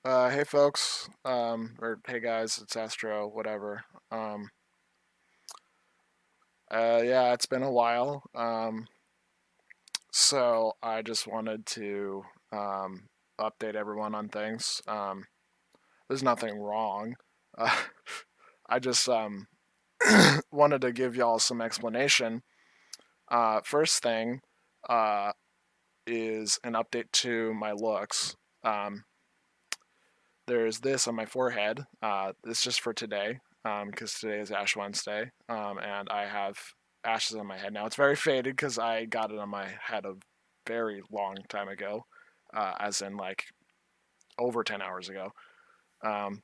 Hey folks, or hey guys, it's Astro, whatever. Um, yeah, it's been a while. So I just wanted to update everyone on things. There's nothing wrong. Uh, I just wanted to give y'all some explanation. First thing uh, is an update to my looks. Um, there's this on my forehead. It's just for today, because today is Ash Wednesday, and I have ashes on my head now. It's very faded because I got it on my head a very long time ago, as in like over 10 hours ago. Um,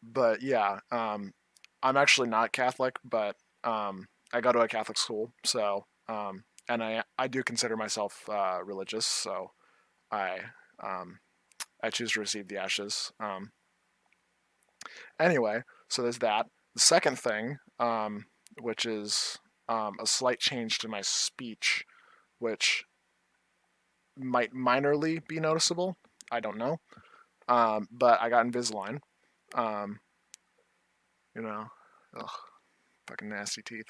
but yeah, I'm actually not Catholic, but I go to a Catholic school, so and I do consider myself religious, so I um, I choose to receive the ashes. Anyway, so there's that. The second thing, which is a slight change to my speech, which might minorly be noticeable. I don't know. But I got Invisalign. Um, you know, ugh, fucking nasty teeth.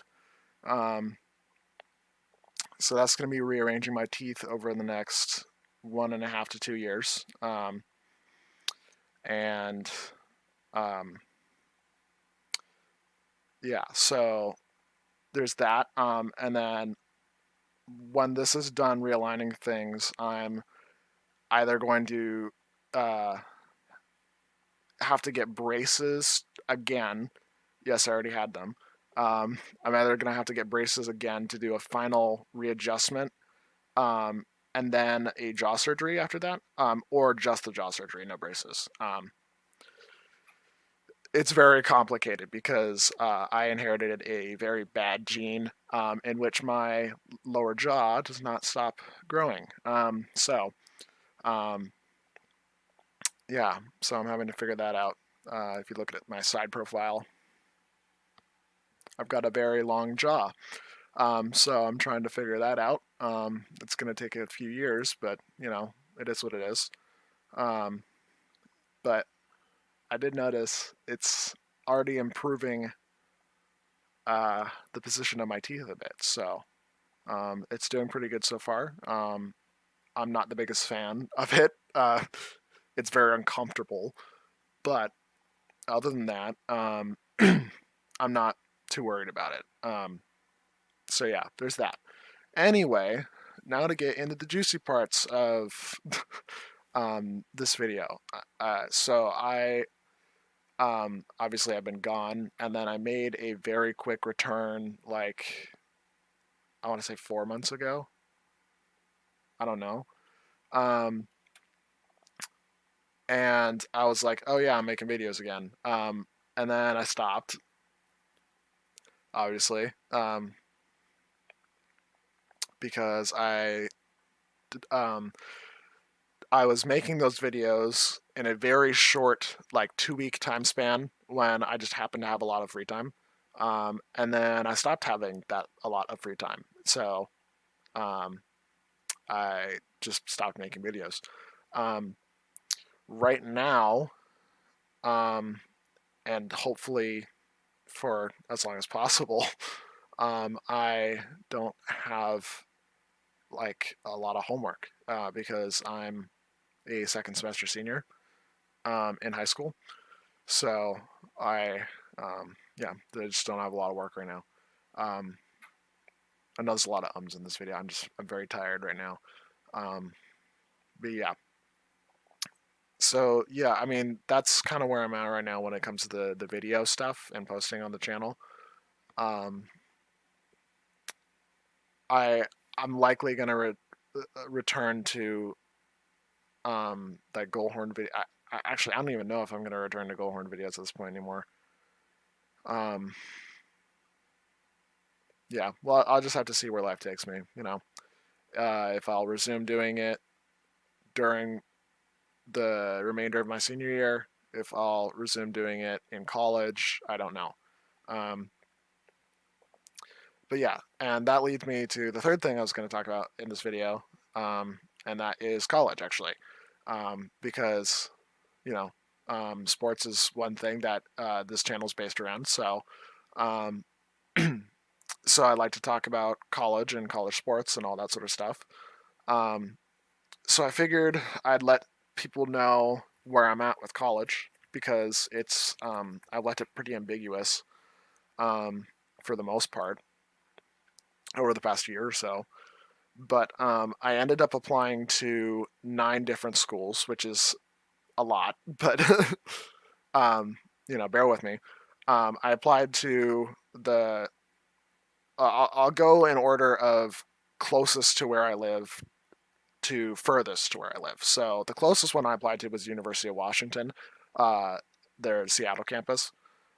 Um, so that's going to be rearranging my teeth over the next 1.5 to 2 years. And um, yeah, so there's that. And then when this is done realigning things, I'm either going to uh, have to get braces again. Yes, I already had them. I'm either going to have to get braces again to do a final readjustment, um, and then a jaw surgery after that, or just the jaw surgery, no braces. It's very complicated because I inherited a very bad gene, in which my lower jaw does not stop growing. Um, yeah, so I'm having to figure that out. If you look at my side profile, I've got a very long jaw. So I'm trying to figure that out. It's going to take a few years, but it is what it is. Um, but I did notice it's already improving the position of my teeth a bit. So it's doing pretty good so far. I'm not the biggest fan of it. It's very uncomfortable, but other than that, I'm not too worried about it. So yeah, there's that. Anyway, now to get into the juicy parts of this video. So I obviously I've been gone, and then I made a very quick return, like I want to say 4 months ago. I don't know. Um, and I was like, oh yeah, I'm making videos again. And then I stopped, obviously, because um, I was making those videos in a very short, like 2 week time span when I just happened to have a lot of free time. And then I stopped having that a lot of free time. So um, I just stopped making videos. Um, right now, um, and hopefully for as long as possible, I don't have like a lot of homework because I'm a second semester senior in high school. So yeah, I just don't have a lot of work right now. Um, I know there's a lot of ums in this video. I'm very tired right now. Um, but yeah, so yeah, I mean that's kind of where I'm at right now when it comes to the video stuff and posting on the channel. Um, I I'm likely gonna return to that Goalhorn video. Actually, I don't even know if I'm gonna return to Goalhorn videos at this point anymore. Um, yeah, well, I'll just have to see where life takes me. If I'll resume doing it during the remainder of my senior year, if I'll resume doing it in college, I don't know. Um, but yeah, and that leads me to the third thing I was going to talk about in this video, and that is college, actually. because you know, sports is one thing that this channel is based around. So, um, so I like to talk about college and college sports and all that sort of stuff. Um, so I figured I'd let people know where I'm at with college because I left it pretty ambiguous um, for the most part over the past year or so. But I ended up applying to 9 different schools, which is a lot, but um, bear with me. I applied to the. I'll go in order of closest to where I live to furthest to where I live. So the closest one I applied to was University of Washington, uh, their Seattle campus.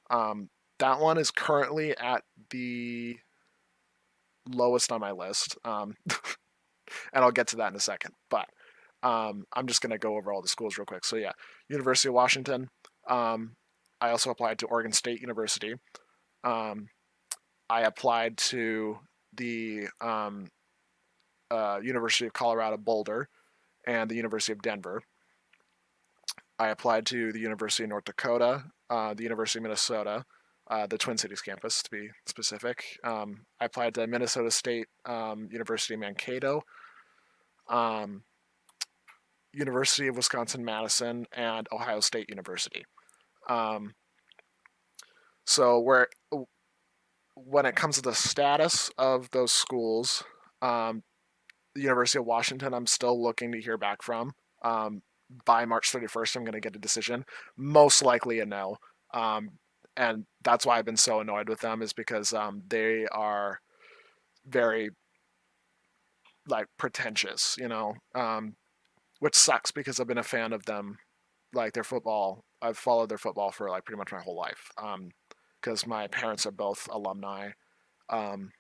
Um, that one is currently at the lowest on my list, and I'll get to that in a second. But I'm just going to go over all the schools real quick. So yeah, University of Washington. Um, I also applied to Oregon State University. Um, I applied to the University of Colorado Boulder and the University of Denver. I applied to the University of North Dakota, the University of Minnesota, the Twin Cities campus to be specific. I applied to Minnesota State University Mankato, um, University of Wisconsin Madison, and Ohio State University. Um, so when it comes to the status of those schools, um, the University of Washington, I'm still looking to hear back from. Um, by March 31st, I'm going to get a decision. Most likely a no. Um, and that's why I've been so annoyed with them is because they are very like pretentious, which sucks because I've been a fan of them, like their football. I've followed their football for like pretty much my whole life. Because my parents are both alumni um,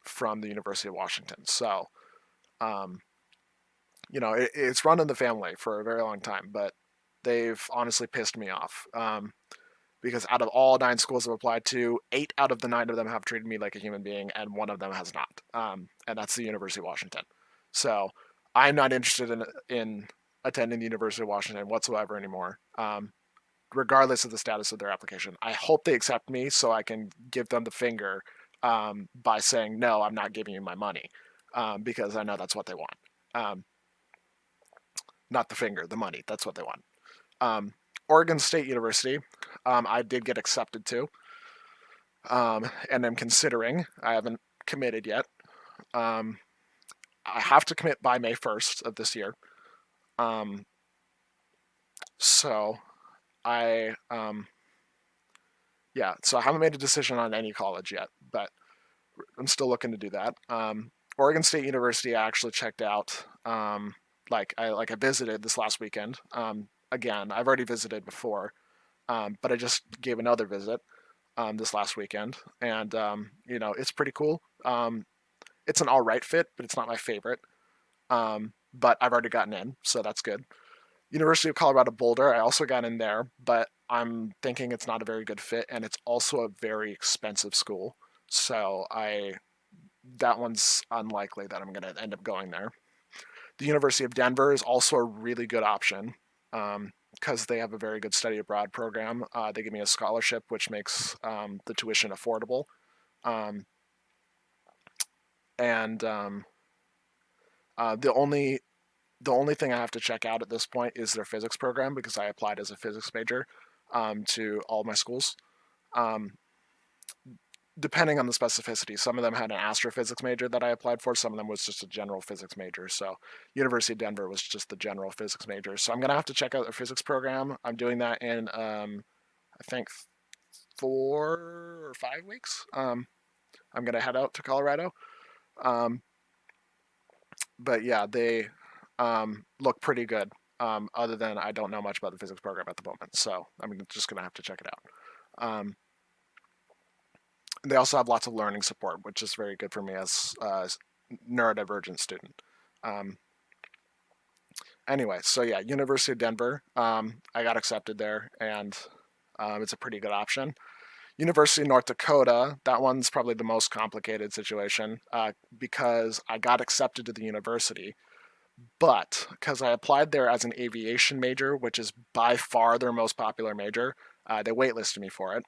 from the University of Washington. So, um, it's run in the family for a very long time, but they've honestly pissed me off. Because out of all 9 schools I've applied to, 8 out of the 9 of them have treated me like a human being, and one of them has not. And that's the University of Washington. So I'm not interested in attending the University of Washington whatsoever anymore, regardless of the status of their application. I hope they accept me so I can give them the finger by saying, no, I'm not giving you my money, because I know that's what they want. Um, not the finger, the money. That's what they want. Um, Oregon State University, I did get accepted to, and I'm considering. I haven't committed yet. Um, I have to commit by May 1st of this year. Um, so I, yeah, so I haven't made a decision on any college yet, but I'm still looking to do that. Oregon State University, I actually checked out. I visited this last weekend. Again, I've already visited before, but I just gave another visit this last weekend, and it's pretty cool. It's an all right fit, but it's not my favorite. But I've already gotten in, so that's good. University of Colorado Boulder, I also got in there, but I'm thinking it's not a very good fit, and it's also a very expensive school. So that one's unlikely that I'm going to end up going there. The University of Denver is also a really good option because they have a very good study abroad program. They give me a scholarship, which makes the tuition affordable. Um, and the only thing I have to check out at this point is their physics program because I applied as a physics major to all my schools. Um, Depending on the specificity, some of them had an astrophysics major that I applied for. Some of them was just a general physics major. So University of Denver was just the general physics major. So I'm gonna have to check out their physics program. I'm doing that in I think 4 or 5 weeks. I'm gonna head out to Colorado. Um, but yeah, they look pretty good. Other than I don't know much about the physics program at the moment, so I'm just gonna have to check it out. They also have lots of learning support, which is very good for me as a neurodivergent student. Um, anyway, so yeah, University of Denver, I got accepted there, and it's a pretty good option. University of North Dakota, that one's probably the most complicated situation because I got accepted to the university, But because I applied there as an aviation major, which is by far their most popular major, they waitlisted me for it.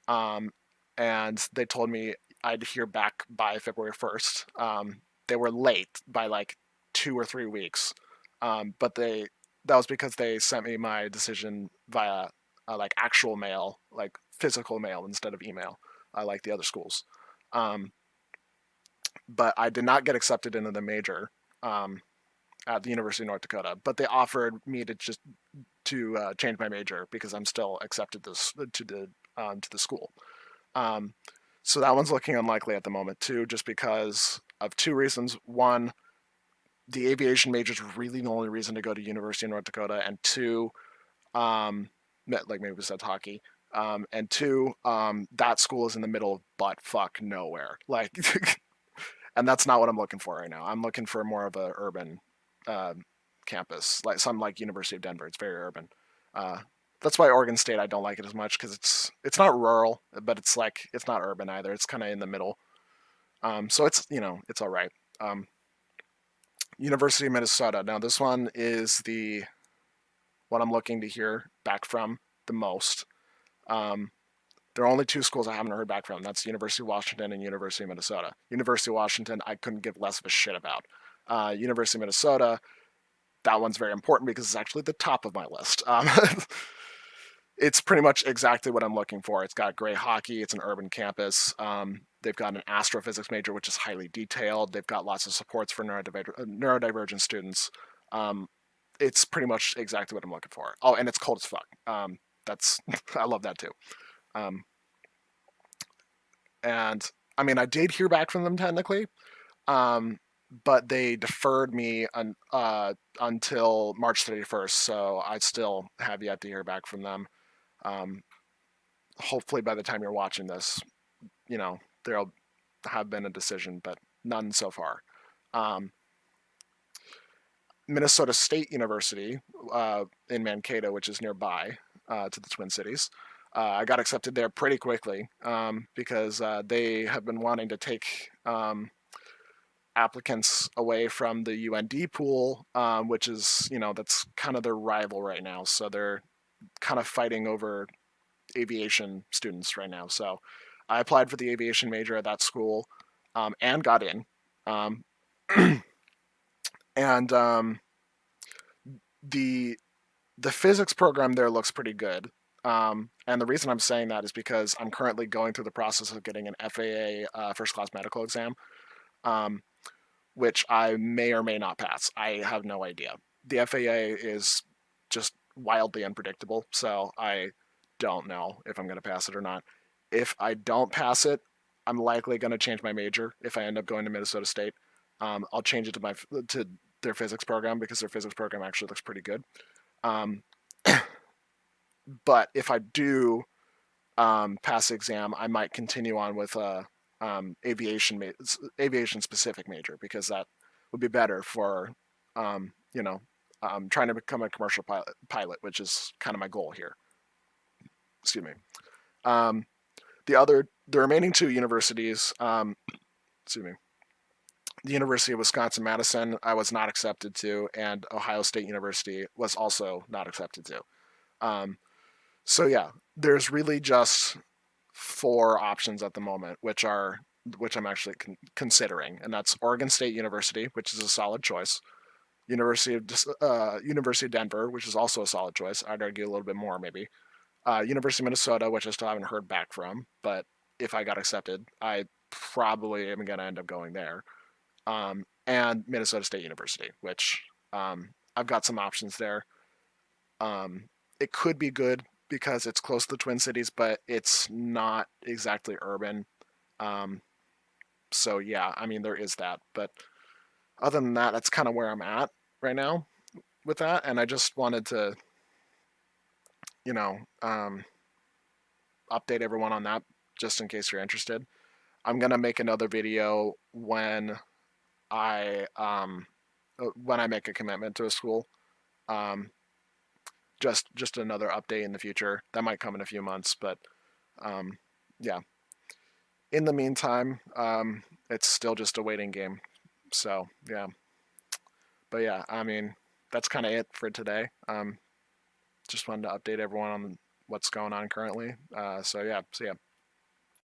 Um, and they told me I'd hear back by February 1st. They were late by like 2 or 3 weeks, but that was because they sent me my decision via like actual mail, like physical mail instead of email, like the other schools. Um, but I did not get accepted into the major um, at the University of North Dakota. But they offered me to change my major because I'm still accepted this to the school. Um, so that one's looking unlikely at the moment too, just because of two reasons. One, the aviation major is really the only reason to go to University of North Dakota, and two, um, like maybe besides hockey, and two, that school is in the middle of butt fuck nowhere. Like, and that's not what I'm looking for right now. I'm looking for more of a urban uh, campus, like some like University of Denver. It's very urban. Uh, that's why Oregon State I don't like it as much because it's not rural, but it's not urban either. It's kind of in the middle. So it's all right. Um, University of Minnesota. Now this one is the what I'm looking to hear back from the most. Um, there are only two schools I haven't heard back from. That's University of Washington and University of Minnesota. University of Washington, I couldn't give less of a shit about. University of Minnesota, that one's very important because it's actually the top of my list. It's pretty much exactly what I'm looking for. It's got great hockey. It's an urban campus. They've got an astrophysics major, which is highly detailed. They've got lots of supports for neurodivergent students. Um, it's pretty much exactly what I'm looking for. Oh, and it's cold as fuck. That's I love that too. Um, and I mean, I did hear back from them technically, um, but they deferred me until March 31st. So I still have yet to hear back from them. Um, Hopefully, by the time you're watching this, there'll have been a decision, but none so far. Um, Minnesota State University in Mankato, which is nearby to the Twin Cities. I got accepted there pretty quickly because they have been wanting to take applicants away from the UND pool, which is, that's kind of their rival right now. So they're kind of fighting over aviation students right now. So I applied for the aviation major at that school and got in. Um, and the the physics program there looks pretty good. And the reason I'm saying that is because I'm currently going through the process of getting an FAA first class medical exam, um, which I may or may not pass. I have no idea. The FAA is just wildly unpredictable, so I don't know if I'm going to pass it or not. If I don't pass it, I'm likely going to change my major if I end up going to Minnesota State. I'll change it to their physics program because their physics program actually looks pretty good. Um, but if I do pass the exam, I might continue on with a aviation specific major because that would be better for trying to become a commercial pilot, which is kind of my goal here. Excuse me. Um, the remaining two universities, excuse me, the University of Wisconsin Madison, I was not accepted to, and Ohio State University was also not accepted to. Um, so yeah, there's really just four options at the moment, which I'm actually considering, and that's Oregon State University, which is a solid choice. University of Denver, which is also a solid choice. I'd argue a little bit more maybe. University of Minnesota, which I still haven't heard back from, but if I got accepted, I probably am going to end up going there. And Minnesota State University, which I've got some options there. It could be good because it's close to the Twin Cities, but it's not exactly urban. Um, so yeah, I mean there is that, but other than that, that's kind of where I'm at right now with that, and I just wanted to, you know, um, update everyone on that just in case you're interested. I'm gonna make another video I um, when I make a commitment to a school. Um, just another update in the future that might come in a few months, but um, yeah. In the meantime, it's still just a waiting game. So yeah, But yeah, I mean, that's kind of it for today. Just wanted to update everyone on what's going on currently. So yeah, see ya.